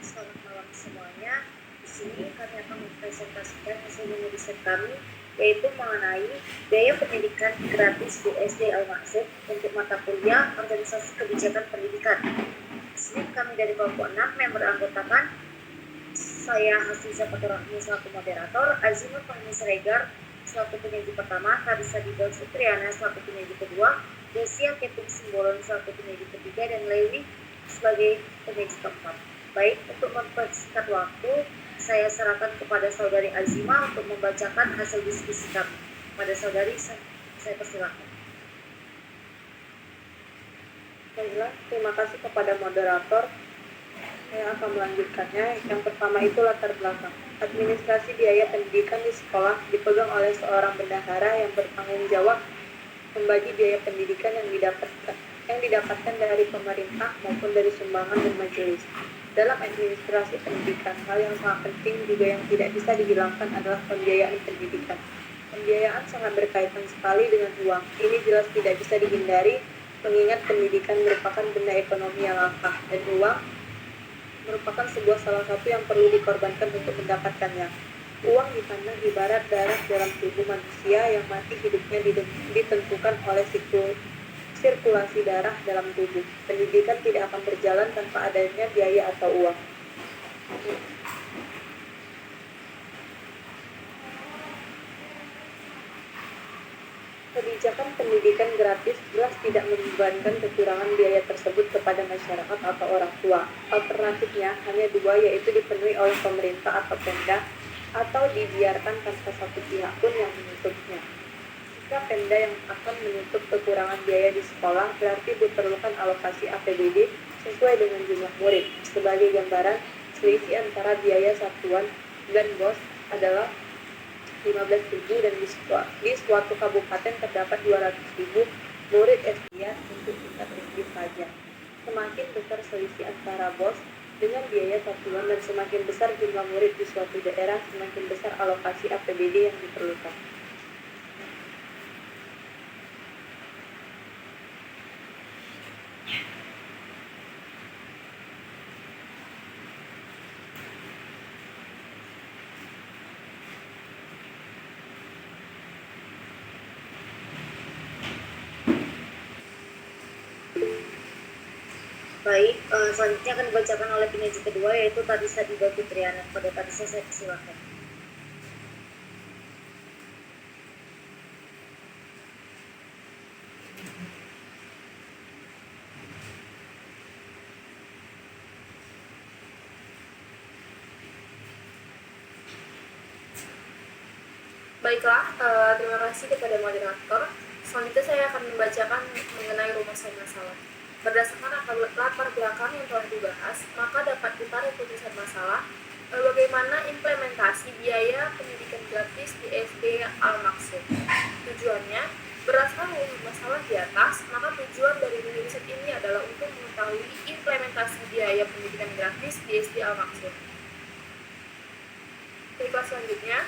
Selamat malam semuanya. Di sini kami akan mempresentasikan hasil riset kami, yaitu mengenai biaya pendidikan gratis di SD Al-Maqsid untuk mata kuliah Organisasi Kebijakan Pendidikan. Di sini kami dari kelompok 6 yang beranggotakan saya Hasiza Faturrahmi selaku moderator, Azimur Fahmi Siregar selaku penyaji pertama, Karisa Dibel Sutriana selaku penyaji kedua, Desia Keping Simbolon selaku penyaji ketiga, dan Lewi sebagai penyaji keempat. Baik, untuk mempersingkat waktu, saya serahkan kepada saudari Azima untuk membacakan hasil diskusi kami. Pada saudari, saya persilakan. Baiklah, terima kasih kepada moderator. Saya akan melanjutkannya. Yang pertama itu latar belakang. Administrasi biaya pendidikan di sekolah dipegang oleh seorang bendahara yang bertanggung jawab membagi biaya pendidikan yang didapatkan dari pemerintah maupun dari sumbangan dan majelis. Dalam administrasi pendidikan, hal yang sangat penting juga yang tidak bisa dihilangkan adalah pembiayaan pendidikan. Pembiayaan sangat berkaitan sekali dengan uang. Ini jelas tidak bisa dihindari, mengingat pendidikan merupakan benda ekonomi yang langka, dan uang merupakan sebuah salah satu yang perlu dikorbankan untuk mendapatkannya. Uang dipandang ibarat darah dalam tubuh manusia yang mati hidupnya ditentukan oleh sirkulasi darah dalam tubuh. Pendidikan tidak akan berjalan tanpa adanya biaya atau uang. Kebijakan pendidikan gratis jelas tidak membebankan kekurangan biaya tersebut kepada masyarakat atau orang tua. Alternatifnya hanya dua, yaitu dipenuhi oleh pemerintah atau Pemda, atau dibiarkan tanpa satu pihak pun yang menutupnya. Jika Pemda yang akan menutup kekurangan biaya di sekolah, berarti diperlukan alokasi APBD sesuai dengan jumlah murid. Sebagai gambaran, selisih antara biaya satuan dan BOS adalah 15.000 dan di suatu kabupaten terdapat 200.000 murid SD untuk tingkat SD saja. Semakin besar selisih antara BOS dengan biaya satuan dan semakin besar jumlah murid di suatu daerah, semakin besar alokasi APBD yang diperlukan. Baik, selanjutnya akan dibacakan oleh penyaji kedua, yaitu Karisa Dibel Sutriana. Pada Karisa, saya persilakan. Baiklah, terima kasih kepada moderator. Selanjutnya saya akan membacakan mengenai rumusan masalah. Berdasarkan latar belakang yang telah dibahas, maka dapat ditarik rumusan masalah bagaimana implementasi biaya pendidikan gratis di SD Al-Maqsid. Tujuannya, berdasarkan rumusan masalah di atas, maka tujuan dari riset ini adalah untuk mengetahui implementasi biaya pendidikan gratis di SD Al-Maqsid. Baiklah, selanjutnya.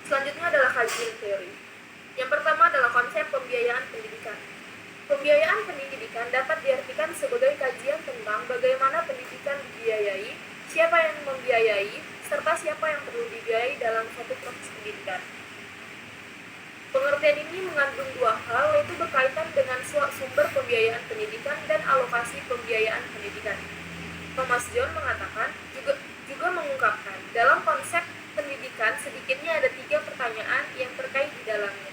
Selanjutnya adalah kajian teori. Yang pertama adalah konsep pembiayaan pendidikan. Pembiayaan pendidikan dapat diartikan sebagai kajian tentang bagaimana pendidikan dibiayai, siapa yang membiayai, serta siapa yang perlu dibiayai dalam suatu proses pendidikan. Pengertian ini mengandung dua hal, yaitu berkaitan dengan sumber pembiayaan pendidikan dan alokasi pembiayaan pendidikan. Thomas John mengatakan, juga mengungkapkan, dalam konsep pendidikan sedikitnya ada 3 pertanyaan yang terkait di dalamnya,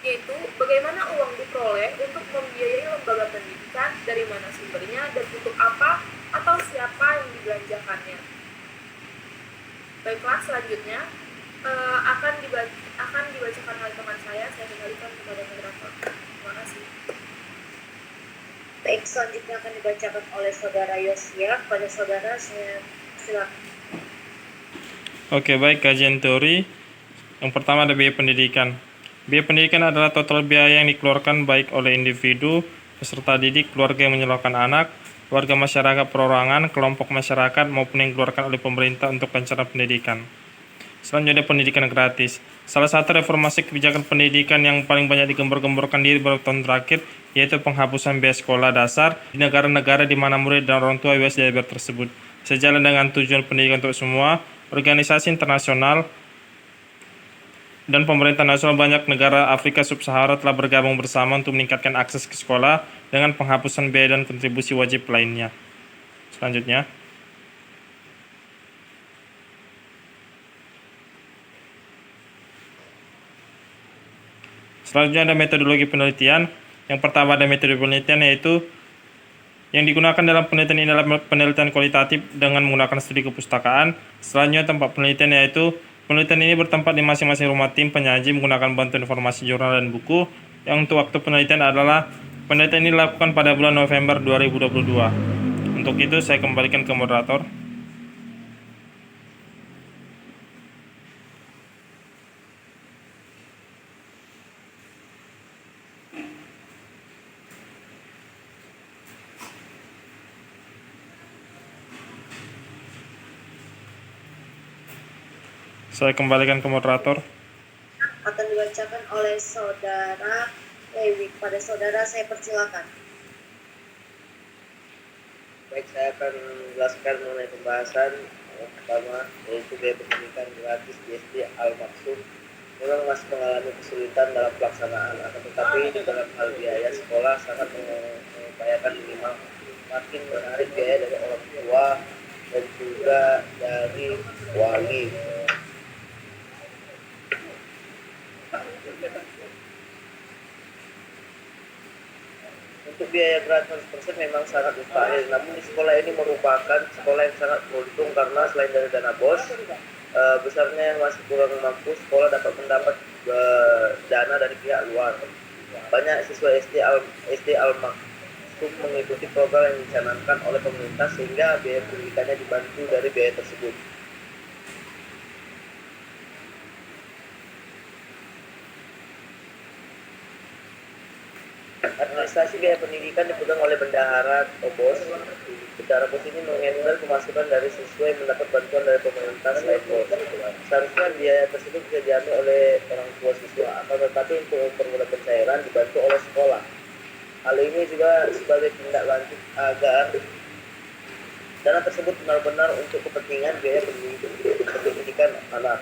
yaitu bagaimana uang diperoleh untuk membiayai lembaga pendidikan, dari mana sumbernya, dan untuk apa atau siapa yang dibelanjakannya. Baiklah, selanjutnya akan dibacakan oleh teman saya kembalikan kepada moderator. Terima kasih. Baik, selanjutnya akan dibacakan oleh saudara Yosia. Pada saudara, saya silakan. Oke, baik, kajian teori. Yang pertama ada biaya pendidikan. Biaya pendidikan adalah total biaya yang dikeluarkan baik oleh individu, peserta didik, keluarga yang menyekolahkan anak, warga masyarakat perorangan, kelompok masyarakat, maupun yang dikeluarkan oleh pemerintah untuk rencana pendidikan. Selanjutnya pendidikan gratis. Salah satu reformasi kebijakan pendidikan yang paling banyak digembor-gemborkan di beberapa tahun terakhir yaitu penghapusan biaya sekolah dasar di negara-negara di mana murid dan orang tua bebas dari biaya tersebut. Sejalan dengan tujuan pendidikan untuk semua, organisasi internasional dan pemerintah nasional banyak negara Afrika Sub-Sahara telah bergabung bersama untuk meningkatkan akses ke sekolah dengan penghapusan biaya dan kontribusi wajib lainnya. Selanjutnya, ada metodologi penelitian. Yang pertama ada metode penelitian yaitu yang digunakan dalam penelitian ini adalah penelitian kualitatif dengan menggunakan studi kepustakaan. Selanjutnya tempat penelitian yaitu penelitian ini bertempat di masing-masing rumah tim penyaji menggunakan bantuan informasi jurnal dan buku. Yang untuk waktu penelitian adalah penelitian ini dilakukan pada bulan November 2022. Untuk itu saya kembalikan ke moderator. Saya kembalikan ke moderator. Akan dibacakan oleh saudara Lewi. Pada saudara saya persilakan. Baik, saya akan menjelaskan mengenai pembahasan yang pertama yaitu biaya pendidikan gratis di SD Al-Maksum. Memang masih mengalami kesulitan dalam pelaksanaan, akan tetapi dalam hal biaya sekolah sangat mengupayakan minimal makin menarik biaya dari orang tua dan juga dari wali. Untuk biaya gratis 100% memang sangat mustahil, namun di sekolah ini merupakan sekolah yang sangat beruntung karena selain dari dana BOS, besarnya yang masih kurang mampu, sekolah dapat mendapat dana dari pihak luar. Banyak siswa SD Al-Maksum mengikuti program yang dicanangkan oleh pemerintah sehingga biaya pendidikannya dibantu dari biaya tersebut. Administrasi biaya pendidikan dipegang oleh bendahara atau BOS. Bendahara BOS ini menghandle pemasukan dari siswa yang mendapat bantuan dari pemerintah selain BOS. Seharusnya biaya tersebut bisa diambil oleh orang tua siswa, akan tetapi untuk mempermudah pencairan dibantu oleh sekolah. Hal ini juga sebagai tindak lanjut agar dana tersebut benar-benar untuk kepentingan biaya pendidikan anak.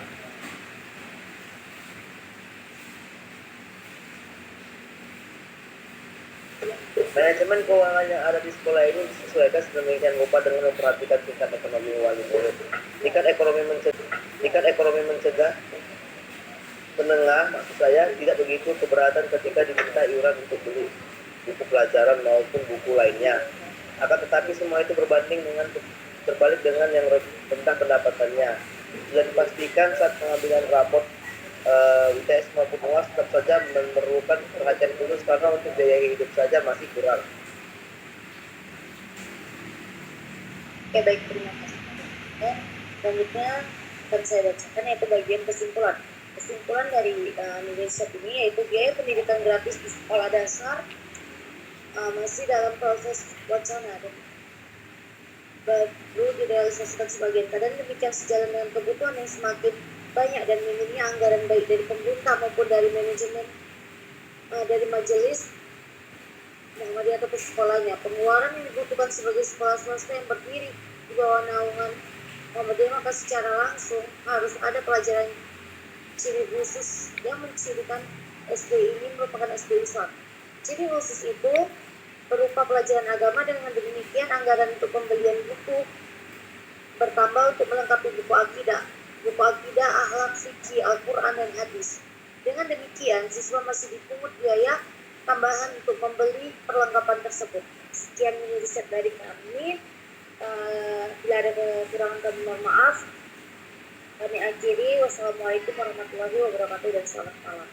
Manajemen keuangan yang ada di sekolah ini disesuaikan sedemikian rupa dengan memperhatikan tingkat ekonomi wali murid. Tingkat ekonomi mencegah menengah, maksud saya, tidak begitu keberatan ketika diminta iuran untuk beli buku pelajaran maupun buku lainnya. Akan tetapi semua itu terbalik dengan yang rendah pendapatannya. Sudah dipastikan saat pengambilan raport UTS maupun UAS tetap saja memerlukan perhatian khusus karena untuk biaya hidup saja masih kurang. Oke, baik, terima kasih. Selanjutnya akan saya bacakan yaitu bagian kesimpulan. Kesimpulan dari riset ini yaitu biaya pendidikan gratis di sekolah dasar masih dalam proses wacana dan baru direalisasikan sebagian. Kadang demikian sejalan dengan kebutuhan yang semakin banyak dan minimnya anggaran baik dari pemerintah maupun dari manajemen dari majelis Muhammadiyah atau sekolahnya. Pengeluaran yang dibutuhkan sebagai sekolah swasta yang berdiri di bawah naungan Muhammadiyah, maka secara langsung harus ada pelajaran ciri khusus yang mencirikan SD ini merupakan SD Islam. Ciri khusus itu berupa pelajaran agama. Dengan demikian anggaran untuk pembelian buku bertambah untuk melengkapi buku akidah, akhlak, fikih, Al-Quran, dan hadis. Dengan demikian, siswa masih dipungut biaya tambahan untuk membeli perlengkapan tersebut. Sekian ini riset dari kami. Bila ada kekurangan kami mohon maaf. Kami akhiri. Wassalamualaikum warahmatullahi wabarakatuh dan selamat malam.